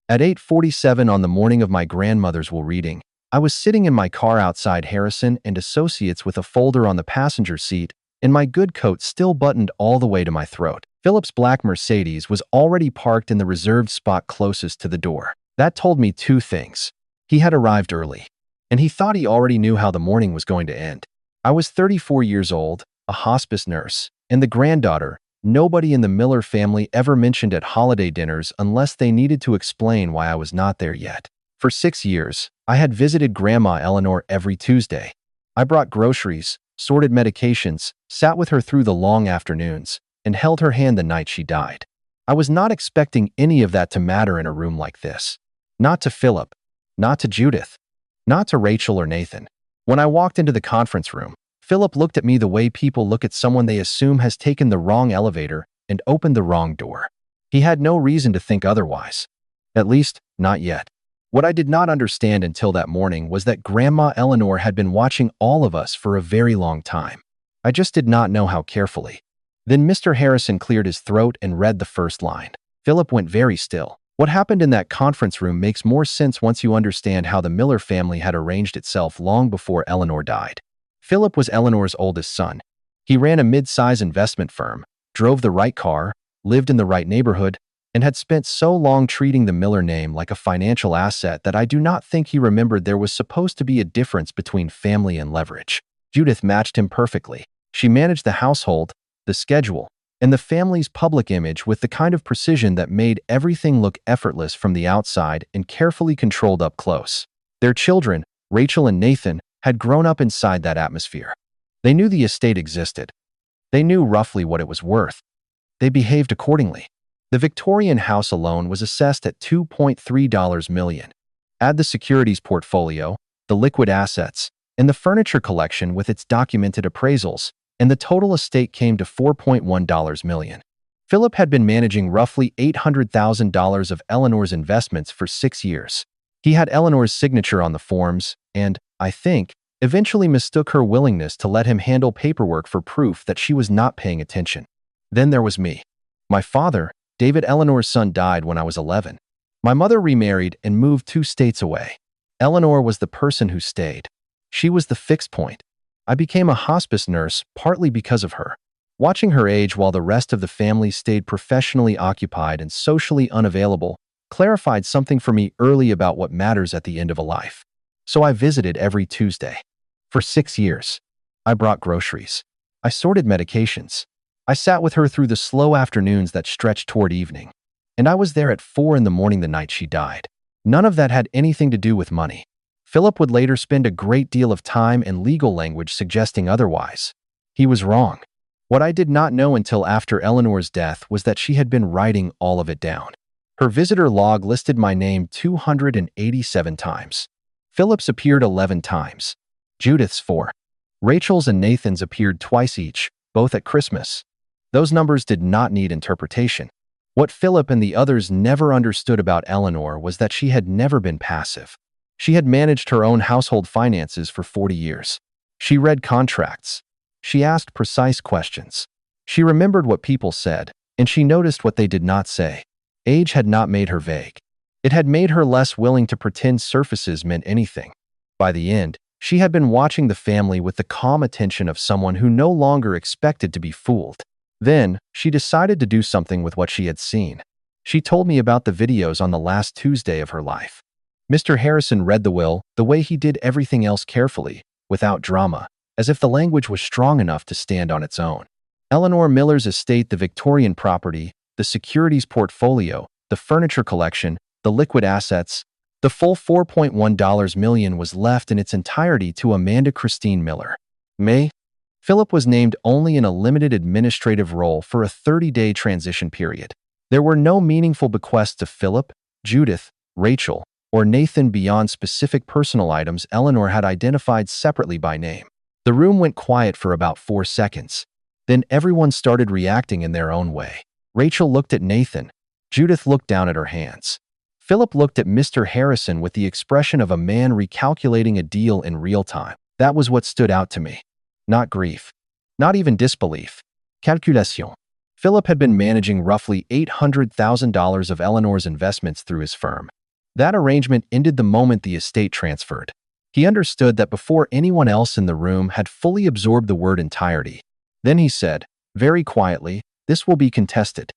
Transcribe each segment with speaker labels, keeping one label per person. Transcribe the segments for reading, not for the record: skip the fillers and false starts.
Speaker 1: At 8:47 on the morning of my grandmother's will reading, I was sitting in my car outside Harrison and Associates with a folder on the passenger seat and my good coat still buttoned all the way to my throat. Philip's black Mercedes was already parked in the reserved spot closest to the door. That told me two things. He had arrived early, and he thought he already knew how the morning was going to end. I was 34 years old, a hospice nurse, and the granddaughter nobody in the Miller family ever mentioned at holiday dinners unless they needed to explain why I was not there yet. For 6 years, I had visited Grandma Eleanor every Tuesday. I brought groceries, sorted medications, sat with her through the long afternoons, and held her hand the night she died. I was not expecting any of that to matter in a room like this. Not to Philip, not to Judith, not to Rachel or Nathan. When I walked into the conference room, Philip looked at me the way people look at someone they assume has taken the wrong elevator and opened the wrong door. He had no reason to think otherwise. At least, not yet. What I did not understand until that morning was that Grandma Eleanor had been watching all of us for a very long time. I just did not know how carefully. Then Mr. Harrison cleared his throat and read the first line. Philip went very still. What happened in that conference room makes more sense once you understand how the Miller family had arranged itself long before Eleanor died. Philip was Eleanor's oldest son. He ran a mid-size investment firm, drove the right car, lived in the right neighborhood, and had spent so long treating the Miller name like a financial asset that I do not think he remembered there was supposed to be a difference between family and leverage. Judith matched him perfectly. She managed the household, the schedule, and the family's public image with the kind of precision that made everything look effortless from the outside and carefully controlled up close. Their children, Rachel and Nathan, had grown up inside that atmosphere. They knew the estate existed. They knew roughly what it was worth. They behaved accordingly. The Victorian house alone was assessed at $2.3 million. Add the securities portfolio, the liquid assets, and the furniture collection with its documented appraisals, and the total estate came to $4.1 million. Philip had been managing roughly $800,000 of Eleanor's investments for 6 years. He had Eleanor's signature on the forms and, I think, eventually mistook her willingness to let him handle paperwork for proof that she was not paying attention. Then there was me. My father, David Eleanor's son, died when I was 11. My mother remarried and moved 2 states away. Eleanor was the person who stayed. She was the fixed point. I became a hospice nurse partly because of her. Watching her age while the rest of the family stayed professionally occupied and socially unavailable clarified something for me early about what matters at the end of a life. So I visited every Tuesday. For 6 years. I brought groceries. I sorted medications. I sat with her through the slow afternoons that stretched toward evening. And I was there at 4 in the morning the night she died. None of that had anything to do with money. Philip would later spend a great deal of time and legal language suggesting otherwise. He was wrong. What I did not know until after Eleanor's death was that she had been writing all of it down. Her visitor log listed my name 287 times. Philip's appeared 11 times. Judith's 4. Rachel's and Nathan's appeared twice each, both at Christmas. Those numbers did not need interpretation. What Philip and the others never understood about Eleanor was that she had never been passive. She had managed her own household finances for 40 years. She read contracts. She asked precise questions. She remembered what people said, and she noticed what they did not say. Age had not made her vague. It had made her less willing to pretend surfaces meant anything. By the end, she had been watching the family with the calm attention of someone who no longer expected to be fooled. Then, she decided to do something with what she had seen. She told me about the videos on the last Tuesday of her life. Mr. Harrison read the will the way he did everything else carefully, without drama, as if the language was strong enough to stand on its own. Eleanor Miller's estate, the Victorian property, the securities portfolio, the furniture collection, the liquid assets, the full $4.1 million was left in its entirety to Amanda Christine Miller. May. Philip was named only in a limited administrative role for a 30-day transition period. There were no meaningful bequests to Philip, Judith, Rachel, or Nathan beyond specific personal items Eleanor had identified separately by name. The room went quiet for about 4 seconds. Then everyone started reacting in their own way. Rachel looked at Nathan. Judith looked down at her hands. Philip looked at Mr. Harrison with the expression of a man recalculating a deal in real time. That was what stood out to me. Not grief. Not even disbelief. Calculation. Philip had been managing roughly $800,000 of Eleanor's investments through his firm. That arrangement ended the moment the estate transferred. He understood that before anyone else in the room had fully absorbed the word entirety. Then he said, very quietly, "This will be contested."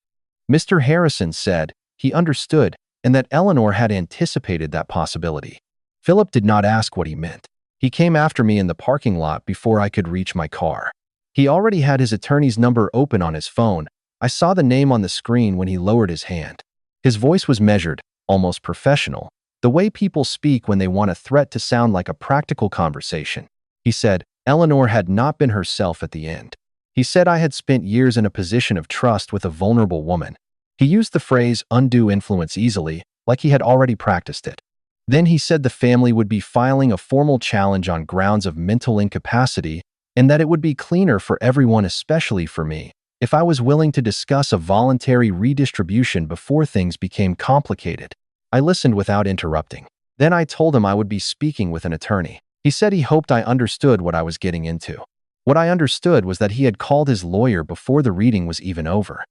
Speaker 1: Mr. Harrison said he understood and that Eleanor had anticipated that possibility. Philip did not ask what he meant. He came after me in the parking lot before I could reach my car. He already had his attorney's number open on his phone. I saw the name on the screen when he lowered his hand. His voice was measured, almost professional, the way people speak when they want a threat to sound like a practical conversation. He said, Eleanor had not been herself at the end. He said I had spent years in a position of trust with a vulnerable woman. He used the phrase undue influence easily, like he had already practiced it. Then he said the family would be filing a formal challenge on grounds of mental incapacity and that it would be cleaner for everyone, especially for me, if I was willing to discuss a voluntary redistribution before things became complicated. I listened without interrupting. Then I told him I would be speaking with an attorney. He said he hoped I understood what I was getting into. What I understood was that he had called his lawyer before the reading was even over.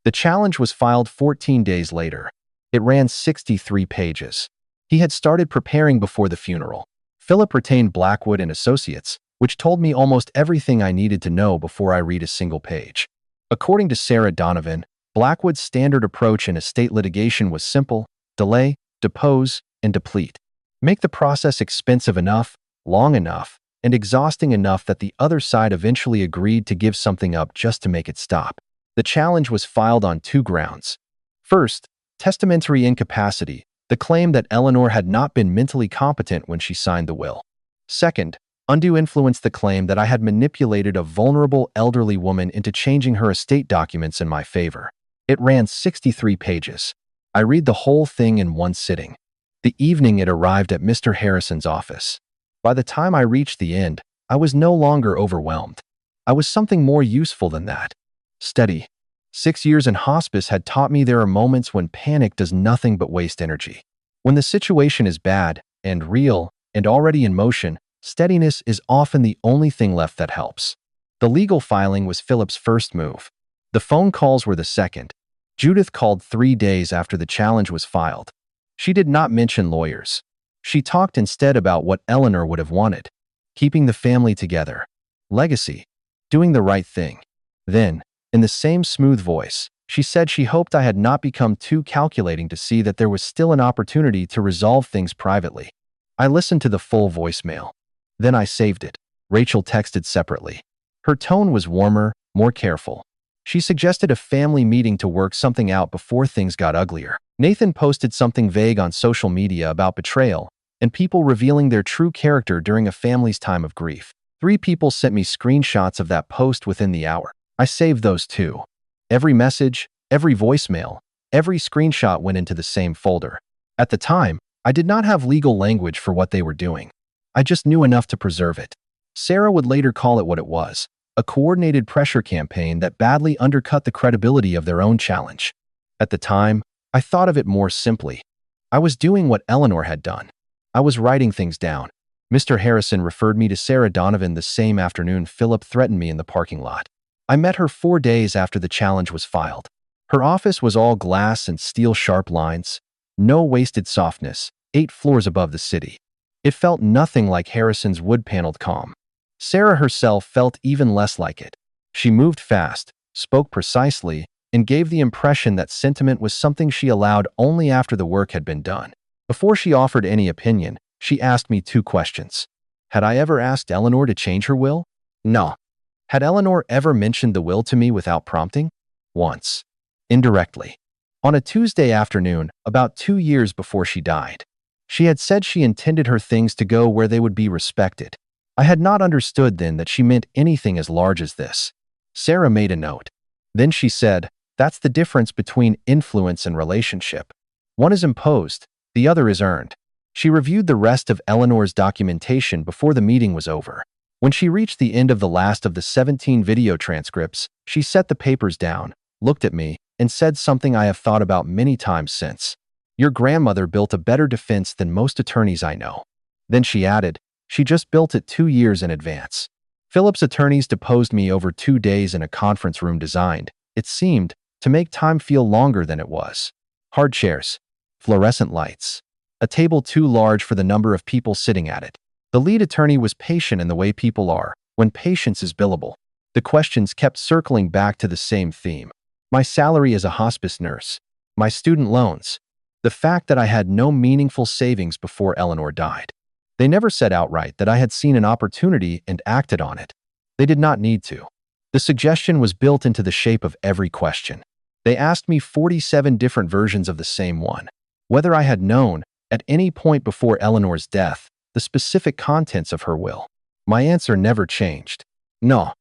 Speaker 1: The challenge was filed 14 days later. It ran 63 pages. He had started preparing before the funeral. Philip retained Blackwood and Associates, which told me almost everything I needed to know before I read a single page. According to Sarah Donovan, Blackwood's standard approach in estate litigation was simple: delay, depose, and deplete. Make the process expensive enough, long enough, and exhausting enough that the other side eventually agreed to give something up just to make it stop. The challenge was filed on two grounds. First, testamentary incapacity, the claim that Eleanor had not been mentally competent when she signed the will. Second, undue influence, the claim that I had manipulated a vulnerable elderly woman into changing her estate documents in my favor. It ran 63 pages. I read the whole thing in one sitting. The evening it arrived at Mr. Harrison's office. By the time I reached the end, I was no longer overwhelmed. I was something more useful than that. Steady. 6 years in hospice had taught me there are moments when panic does nothing but waste energy. When the situation is bad and real and already in motion, steadiness is often the only thing left that helps. The legal filing was Philip's first move. The phone calls were the second. Judith called 3 days after the challenge was filed. She did not mention lawyers. She talked instead about what Eleanor would have wanted: keeping the family together, legacy, doing the right thing. Then, in the same smooth voice, she said she hoped I had not become too calculating to see that there was still an opportunity to resolve things privately. I listened to the full voicemail. Then I saved it. Rachel texted separately. Her tone was warmer, more careful. She suggested a family meeting to work something out before things got uglier. Nathan posted something vague on social media about betrayal and people revealing their true character during a family's time of grief. 3 people sent me screenshots of that post within the hour. I saved those too. Every message, every voicemail, every screenshot went into the same folder. At the time, I did not have legal language for what they were doing. I just knew enough to preserve it. Sarah would later call it what it was: a coordinated pressure campaign that badly undercut the credibility of their own challenge. At the time, I thought of it more simply. I was doing what Eleanor had done. I was writing things down. Mr. Harrison referred me to Sarah Donovan the same afternoon Philip threatened me in the parking lot. I met her 4 days after the challenge was filed. Her office was all glass and steel, sharp lines, no wasted softness, 8 floors above the city. It felt nothing like Harrison's wood-paneled calm. Sarah herself felt even less like it. She moved fast, spoke precisely, and gave the impression that sentiment was something she allowed only after the work had been done. Before she offered any opinion, she asked me 2 questions. Had I ever asked Eleanor to change her will? No. Had Eleanor ever mentioned the will to me without prompting? Once. Indirectly. On a Tuesday afternoon, about 2 years before she died. She had said she intended her things to go where they would be respected. I had not understood then that she meant anything as large as this. Sarah made a note. Then she said, "That's the difference between influence and relationship. One is imposed, the other is earned." She reviewed the rest of Eleanor's documentation before the meeting was over. When she reached the end of the last of the 17 video transcripts, she set the papers down, looked at me, and said something I have thought about many times since. "Your grandmother built a better defense than most attorneys I know." Then she added, "She just built it 2 years in advance." Philip's attorneys deposed me over 2 days in a conference room designed, It seemed to make time feel longer than it was. Hard chairs, fluorescent lights, a table too large for the number of people sitting at it. The lead attorney was patient in the way people are when patience is billable. The questions kept circling back to the same theme. My salary as a hospice nurse, my student loans, the fact that I had no meaningful savings before Eleanor died. They never said outright that I had seen an opportunity and acted on it. They did not need to. The suggestion was built into the shape of every question. They asked me 47 different versions of the same one. Whether I had known, at any point before Eleanor's death, the specific contents of her will. My answer never changed. No.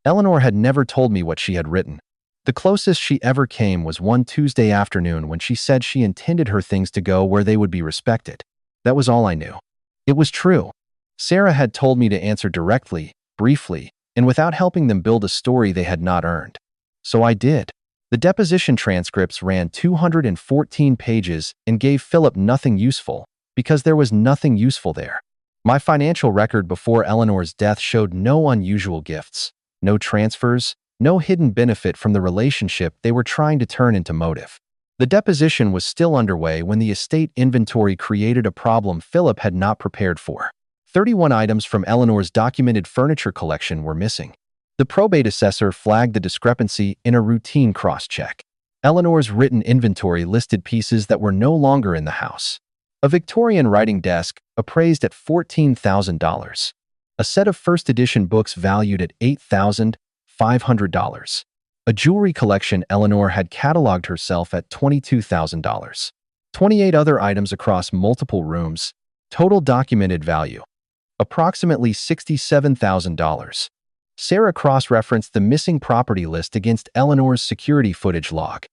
Speaker 1: Eleanor had never told me what she had written. The closest she ever came was one Tuesday afternoon when she said she intended her things to go where they would be respected. That was all I knew. It was true. Sarah had told me to answer directly, briefly, and without helping them build a story they had not earned. So I did. The deposition transcripts ran 214 pages and gave Philip nothing useful, because there was nothing useful there. My financial record before Eleanor's death showed no unusual gifts, no transfers, no hidden benefit from the relationship they were trying to turn into motive. The deposition was still underway when the estate inventory created a problem Philip had not prepared for. 31 items from Eleanor's documented furniture collection were missing. The probate assessor flagged the discrepancy in a routine cross-check. Eleanor's written inventory listed pieces that were no longer in the house. A Victorian writing desk appraised at $14,000. A set of first edition books valued at $8,500. A jewelry collection Eleanor had cataloged herself at $22,000. 28 other items across multiple rooms. Total documented value, approximately $67,000. Sarah cross-referenced the missing property list against Eleanor's security footage log.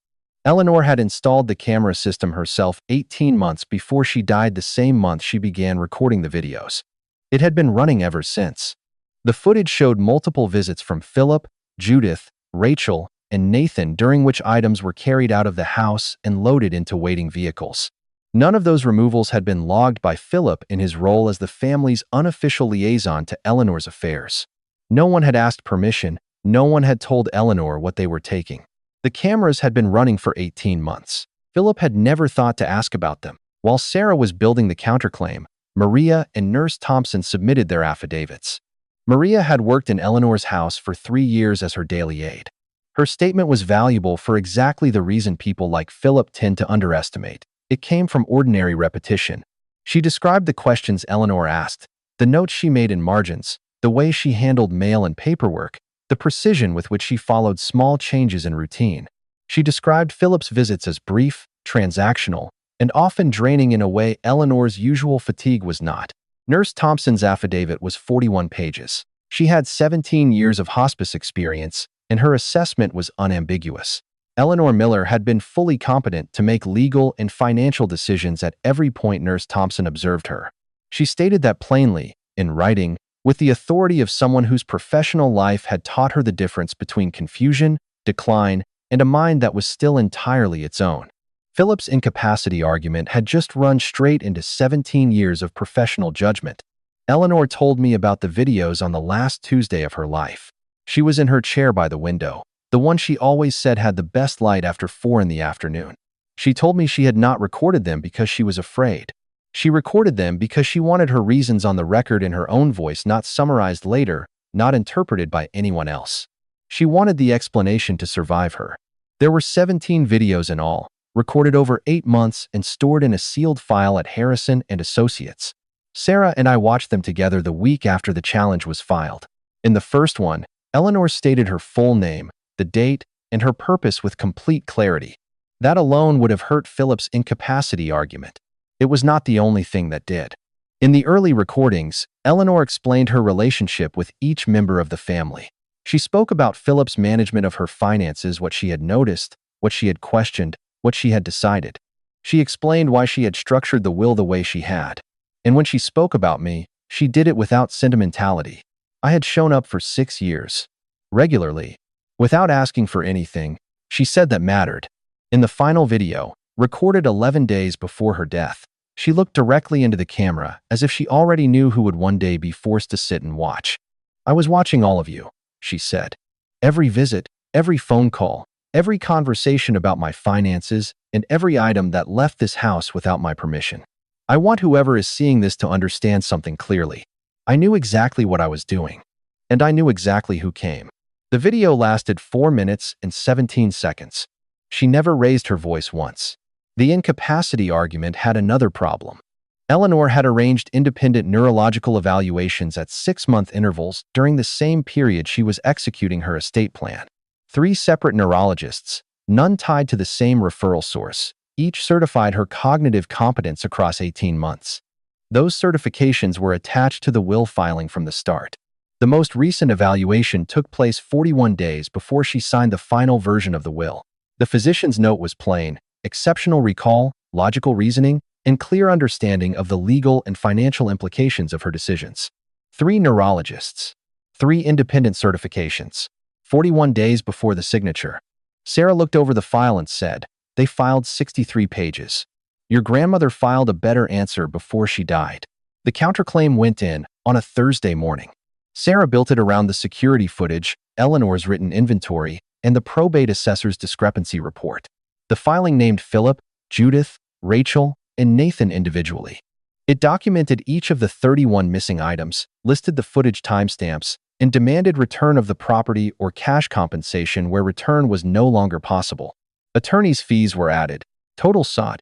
Speaker 1: Eleanor had installed the camera system herself 18 months before she died, the same month she began recording the videos. It had been running ever since. The footage showed multiple visits from Philip, Judith, Rachel, and Nathan, during which items were carried out of the house and loaded into waiting vehicles. None of those removals had been logged by Philip in his role as the family's unofficial liaison to Eleanor's affairs. No one had asked permission, no one had told Eleanor what they were taking. The cameras had been running for 18 months. Philip had never thought to ask about them. While Sarah was building the counterclaim, Maria and Nurse Thompson submitted their affidavits. Maria had worked in Eleanor's house for 3 years as her daily aide. Her statement was valuable for exactly the reason people like Philip tend to underestimate. It came from ordinary repetition. She described the questions Eleanor asked, the notes she made in margins, the way she handled mail and paperwork, the precision with which she followed small changes in routine. She described Philip's visits as brief, transactional, and often draining in a way Eleanor's usual fatigue was not. Nurse Thompson's affidavit was 41 pages. She had 17 years of hospice experience, and her assessment was unambiguous. Eleanor Miller had been fully competent to make legal and financial decisions at every point Nurse Thompson observed her. She stated that plainly, in writing, with the authority of someone whose professional life had taught her the difference between confusion, decline, and a mind that was still entirely its own. Philip's incapacity argument had just run straight into 17 years of professional judgment. Eleanor told me about the videos on the last Tuesday of her life. She was in her chair by the window, the one she always said had the best light after 4 in the afternoon. She told me she had not recorded them because she was afraid. She recorded them because she wanted her reasons on the record in her own voice, not summarized later, not interpreted by anyone else. She wanted the explanation to survive her. There were 17 videos in all, recorded over 8 months and stored in a sealed file at Harrison and Associates. Sarah and I watched them together the week after the challenge was filed. In the first one, Eleanor stated her full name, the date, and her purpose with complete clarity. That alone would have hurt Philip's incapacity argument. It was not the only thing that did. In the early recordings, Eleanor explained her relationship with each member of the family. She spoke about Philip's management of her finances, what she had noticed, what she had questioned, what she had decided. She explained why she had structured the will the way she had. And when she spoke about me, she did it without sentimentality. I had shown up for 6 years, regularly, without asking for anything. She said that mattered. In the final video, recorded 11 days before her death, she looked directly into the camera as if she already knew who would one day be forced to sit and watch. "I was watching all of you," she said. "Every visit, every phone call, every conversation about my finances, and every item that left this house without my permission. I want whoever is seeing this to understand something clearly. I knew exactly what I was doing, and I knew exactly who came. The video lasted 4 minutes and 17 seconds. She never raised her voice once. The incapacity argument had another problem. Eleanor had arranged independent neurological evaluations at 6-month intervals during the same period she was executing her estate plan. 3 separate neurologists, none tied to the same referral source, each certified her cognitive competence across 18 months. Those certifications were attached to the will filing from the start. The most recent evaluation took place 41 days before she signed the final version of the will. The physician's note was plain: exceptional recall, logical reasoning, and clear understanding of the legal and financial implications of her decisions. 3 neurologists. 3 independent certifications. 41 days before the signature. Sarah looked over the file and said, "They filed 63 pages. Your grandmother filed a better answer before she died." The counterclaim went in on a Thursday morning. Sarah built it around the security footage, Eleanor's written inventory, and the probate assessor's discrepancy report. The filing named Philip, Judith, Rachel, and Nathan individually. It documented each of the 31 missing items, listed the footage timestamps, and demanded return of the property or cash compensation where return was no longer possible. Attorney's fees were added. Total sought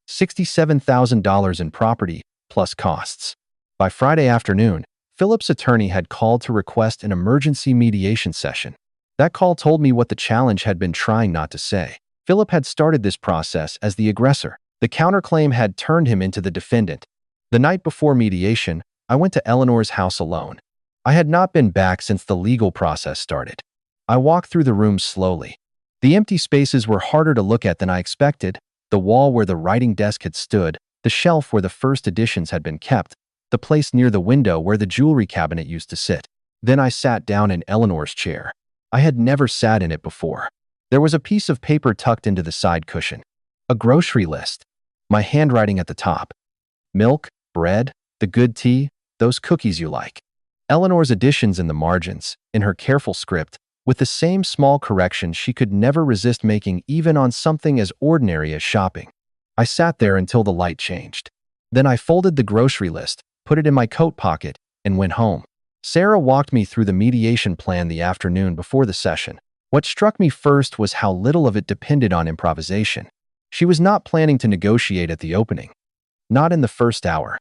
Speaker 1: $67,000 in property, plus costs. By Friday afternoon, Philip's attorney had called to request an emergency mediation session. That call told me what the challenge had been trying not to say. Philip had started this process as the aggressor. The counterclaim had turned him into the defendant. The night before mediation, I went to Eleanor's house alone. I had not been back since the legal process started. I walked through the room slowly. The empty spaces were harder to look at than I expected: the wall where the writing desk had stood, the shelf where the first editions had been kept, the place near the window where the jewelry cabinet used to sit. Then I sat down in Eleanor's chair. I had never sat in it before. There was a piece of paper tucked into the side cushion. A grocery list. My handwriting at the top. Milk, bread, the good tea, those cookies you like. Eleanor's additions in the margins, in her careful script, with the same small corrections she could never resist making even on something as ordinary as shopping. I sat there until the light changed. Then I folded the grocery list, put it in my coat pocket, and went home. Sarah walked me through the mediation plan the afternoon before the session. What struck me first was how little of it depended on improvisation. She was not planning to negotiate at the opening. Not in the first hour.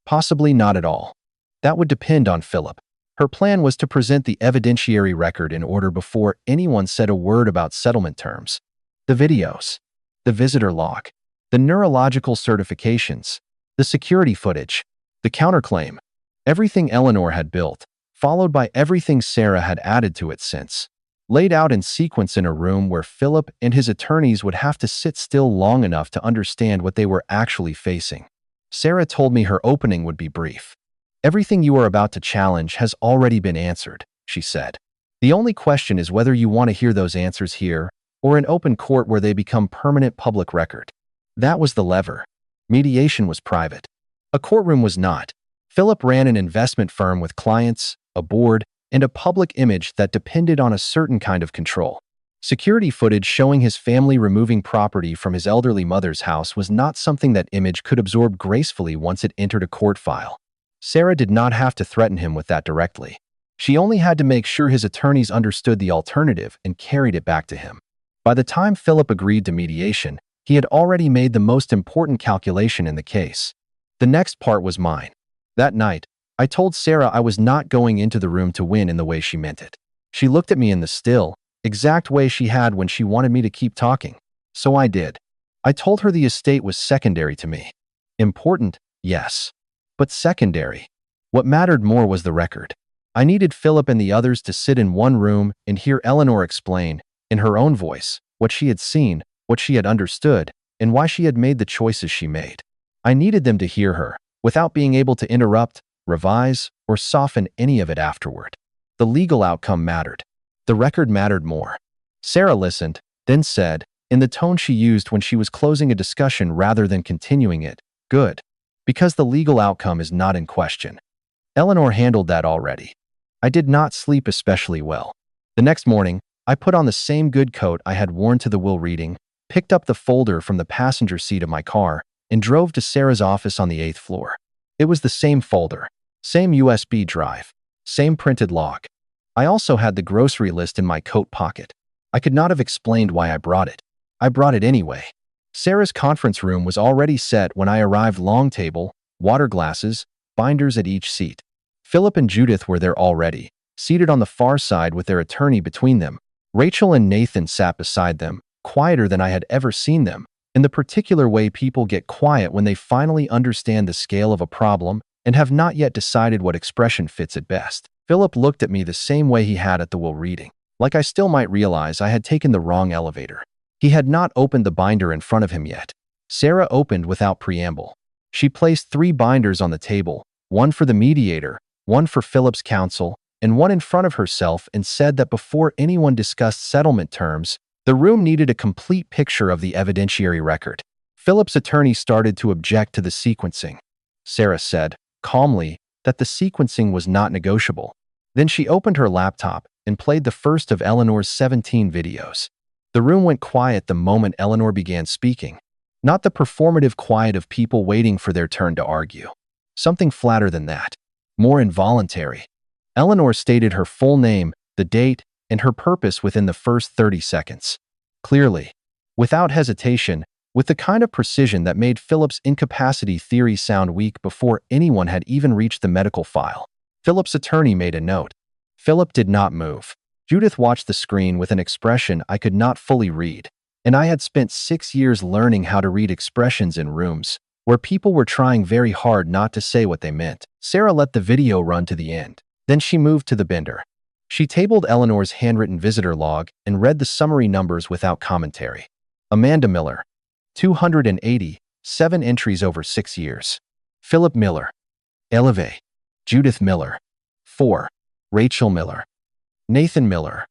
Speaker 1: Possibly not at all. That would depend on Philip. Her plan was to present the evidentiary record in order before anyone said a word about settlement terms. The videos, the visitor log, the neurological certifications, the security footage, the counterclaim, everything Eleanor had built, followed by everything Sarah had added to it since, laid out in sequence in a room where Philip and his attorneys would have to sit still long enough to understand what they were actually facing. Sarah told me her opening would be brief. "Everything you are about to challenge has already been answered," she said. "The only question is whether you want to hear those answers here or in open court where they become permanent public record." That was the lever. Mediation was private. A courtroom was not. Philip ran an investment firm with clients, a board, and a public image that depended on a certain kind of control. Security footage showing his family removing property from his elderly mother's house was not something that image could absorb gracefully once it entered a court file. Sarah did not have to threaten him with that directly. She only had to make sure his attorneys understood the alternative and carried it back to him. By the time Philip agreed to mediation, he had already made the most important calculation in the case. The next part was mine. That night, I told Sarah I was not going into the room to win in the way she meant it. She looked at me in the still, exact way she had when she wanted me to keep talking. So I did. I told her the estate was secondary to me. Important, yes. But secondary. What mattered more was the record. I needed Philip and the others to sit in one room and hear Eleanor explain, in her own voice, what she had seen, what she had understood, and why she had made the choices she made. I needed them to hear her, without being able to interrupt, revise, or soften any of it afterward. The legal outcome mattered. The record mattered more. Sarah listened, then said, in the tone she used when she was closing a discussion rather than continuing it, "Good. Because the legal outcome is not in question." Eleanor handled that already. I did not sleep especially well. The next morning, I put on the same good coat I had worn to the will reading, picked up the folder from the passenger seat of my car, and drove to Sarah's office on the 8th floor. It was the same folder, same USB drive, same printed log. I also had the grocery list in my coat pocket. I could not have explained why I brought it. I brought it anyway. Sarah's conference room was already set when I arrived. Long table, water glasses, binders at each seat. Philip and Judith were there already, seated on the far side with their attorney between them. Rachel and Nathan sat beside them, quieter than I had ever seen them, in the particular way people get quiet when they finally understand the scale of a problem and have not yet decided what expression fits it best. Philip looked at me the same way he had at the will reading, like I still might realize I had taken the wrong elevator. He had not opened the binder in front of him yet. Sarah opened without preamble. She placed 3 binders on the table, one for the mediator, one for Philip's counsel, and one in front of herself, and said that before anyone discussed settlement terms, the room needed a complete picture of the evidentiary record. Philip's attorney started to object to the sequencing. Sarah said, calmly, that the sequencing was not negotiable. Then she opened her laptop and played the first of Eleanor's 17 videos. The room went quiet the moment Eleanor began speaking. Not the performative quiet of people waiting for their turn to argue. Something flatter than that. More involuntary. Eleanor stated her full name, the date, and her purpose within the first 30 seconds. Clearly, without hesitation, with the kind of precision that made Philip's incapacity theory sound weak before anyone had even reached the medical file. Philip's attorney made a note. Philip did not move. Judith watched the screen with an expression I could not fully read, and I had spent 6 years learning how to read expressions in rooms where people were trying very hard not to say what they meant. Sarah let the video run to the end. Then she moved to the binder. She tabled Eleanor's handwritten visitor log and read the summary numbers without commentary. Amanda Miller, 280, 7 entries over 6 years. Philip Miller, Eleve. Judith Miller, 4. Rachel Miller. Nathan Miller,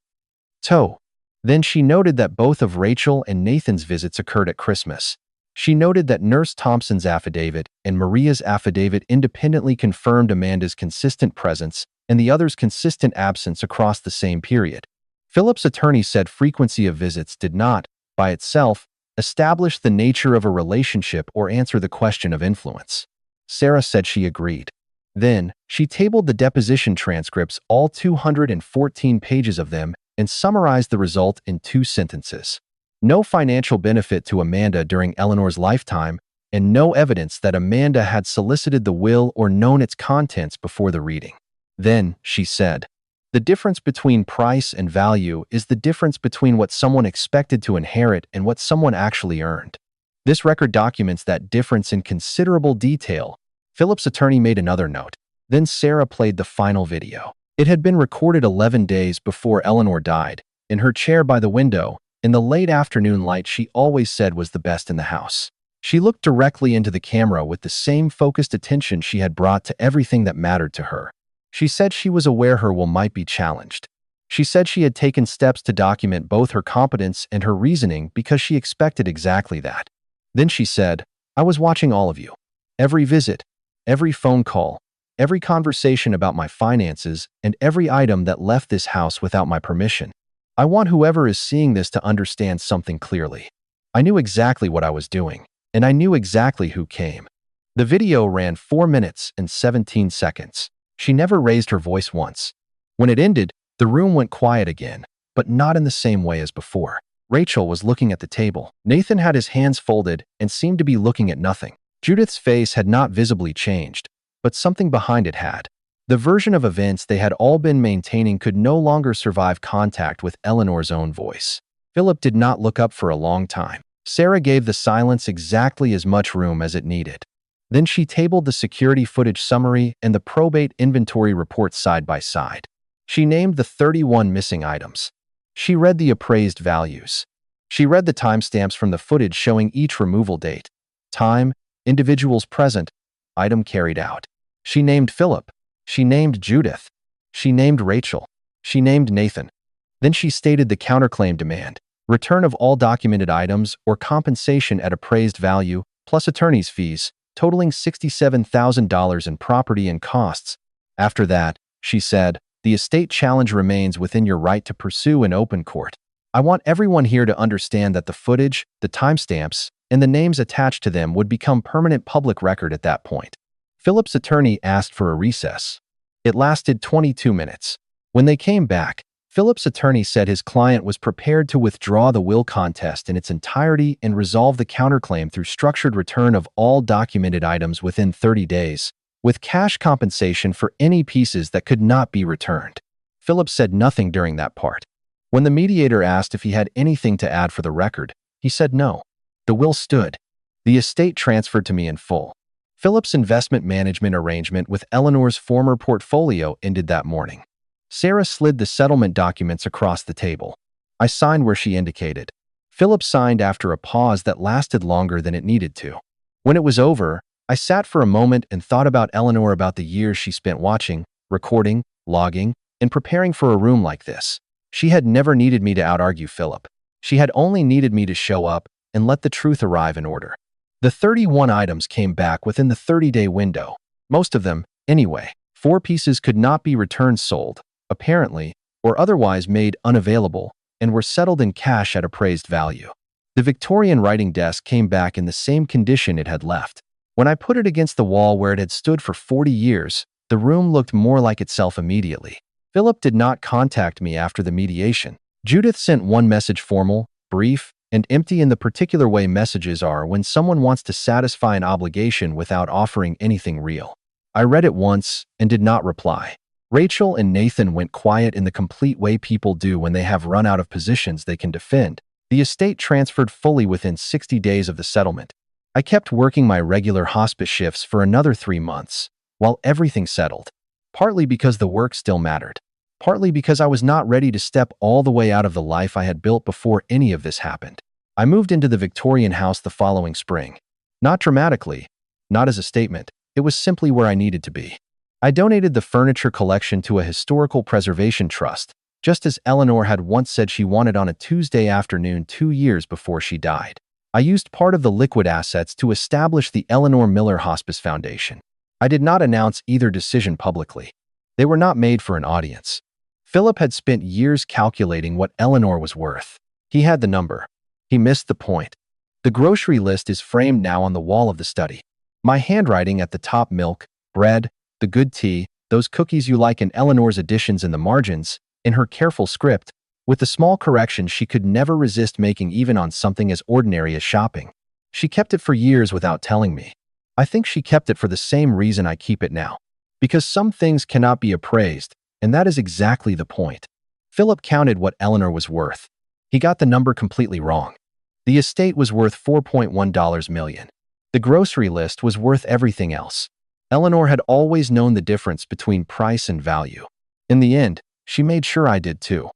Speaker 1: Toe. Then she noted that both of Rachel and Nathan's visits occurred at Christmas. She noted that Nurse Thompson's affidavit and Maria's affidavit independently confirmed Amanda's consistent presence and the other's consistent absence across the same period. Philip's attorney said frequency of visits did not, by itself, establish the nature of a relationship or answer the question of influence. Sarah said she agreed. Then, she tabled the deposition transcripts, all 214 pages of them, and summarized the result in 2 sentences. No financial benefit to Amanda during Eleanor's lifetime, and no evidence that Amanda had solicited the will or known its contents before the reading. Then, she said, the difference between price and value is the difference between what someone expected to inherit and what someone actually earned. This record documents that difference in considerable detail. Philip's attorney made another note. Then Sarah played the final video. It had been recorded 11 days before Eleanor died, in her chair by the window, in the late afternoon light she always said was the best in the house. She looked directly into the camera with the same focused attention she had brought to everything that mattered to her. She said she was aware her will might be challenged. She said she had taken steps to document both her competence and her reasoning because she expected exactly that. Then she said, I was watching all of you. Every visit, every phone call, every conversation about my finances, and every item that left this house without my permission. I want whoever is seeing this to understand something clearly. I knew exactly what I was doing, and I knew exactly who came. The video ran 4 minutes and 17 seconds. She never raised her voice once. When it ended, the room went quiet again, but not in the same way as before. Rachel was looking at the table. Nathan had his hands folded and seemed to be looking at nothing. Judith's face had not visibly changed, but something behind it had. The version of events they had all been maintaining could no longer survive contact with Eleanor's own voice. Philip did not look up for a long time. Sarah gave the silence exactly as much room as it needed. Then she tabled the security footage summary and the probate inventory report side by side. She named the 31 missing items. She read the appraised values. She read the timestamps from the footage showing each removal date, time, individuals present, item carried out. She named Philip. She named Judith. She named Rachel. She named Nathan. Then she stated the counterclaim demand, return of all documented items or compensation at appraised value, plus attorney's fees, totaling $67,000 in property and costs. After that, she said, The estate challenge remains within your right to pursue in open court. I want everyone here to understand that the footage, the timestamps, and the names attached to them would become permanent public record at that point. Philip's attorney asked for a recess. It lasted 22 minutes. When they came back, Philip's attorney said his client was prepared to withdraw the will contest in its entirety and resolve the counterclaim through structured return of all documented items within 30 days, with cash compensation for any pieces that could not be returned. Philip said nothing during that part. When the mediator asked if he had anything to add for the record, he said no. The will stood. The estate transferred to me in full. Philip's investment management arrangement with Eleanor's former portfolio ended that morning. Sarah slid the settlement documents across the table. I signed where she indicated. Philip signed after a pause that lasted longer than it needed to. When it was over, I sat for a moment and thought about Eleanor, about the years she spent watching, recording, logging, and preparing for a room like this. She had never needed me to out-argue Philip. She had only needed me to show up and let the truth arrive in order. The 31 items came back within the 30-day window. Most of them, anyway. 4 pieces could not be returned, sold, apparently, or otherwise made unavailable, and were settled in cash at appraised value. The Victorian writing desk came back in the same condition it had left. When I put it against the wall where it had stood for 40 years, the room looked more like itself immediately. Philip did not contact me after the mediation. Judith sent one message, formal, brief, and empty in the particular way messages are when someone wants to satisfy an obligation without offering anything real. I read it once and did not reply. Rachel and Nathan went quiet in the complete way people do when they have run out of positions they can defend. The estate transferred fully within 60 days of the settlement. I kept working my regular hospice shifts for another 3 months, while everything settled. Partly because the work still mattered. Partly because I was not ready to step all the way out of the life I had built before any of this happened. I moved into the Victorian house the following spring. Not dramatically, not as a statement, it was simply where I needed to be. I donated the furniture collection to a historical preservation trust, just as Eleanor had once said she wanted on a Tuesday afternoon 2 years before she died. I used part of the liquid assets to establish the Eleanor Miller Hospice Foundation. I did not announce either decision publicly. They were not made for an audience. Philip had spent years calculating what Eleanor was worth. He had the number. He missed the point. The grocery list is framed now on the wall of the study. My handwriting at the top: milk, bread, the good tea, those cookies you like, and Eleanor's additions in the margins, in her careful script, with the small corrections she could never resist making even on something as ordinary as shopping. She kept it for years without telling me. I think she kept it for the same reason I keep it now. Because some things cannot be appraised, and that is exactly the point. Philip counted what Eleanor was worth. He got the number completely wrong. The estate was worth $4.1 million. The grocery list was worth everything else. Eleanor had always known the difference between price and value. In the end, she made sure I did too.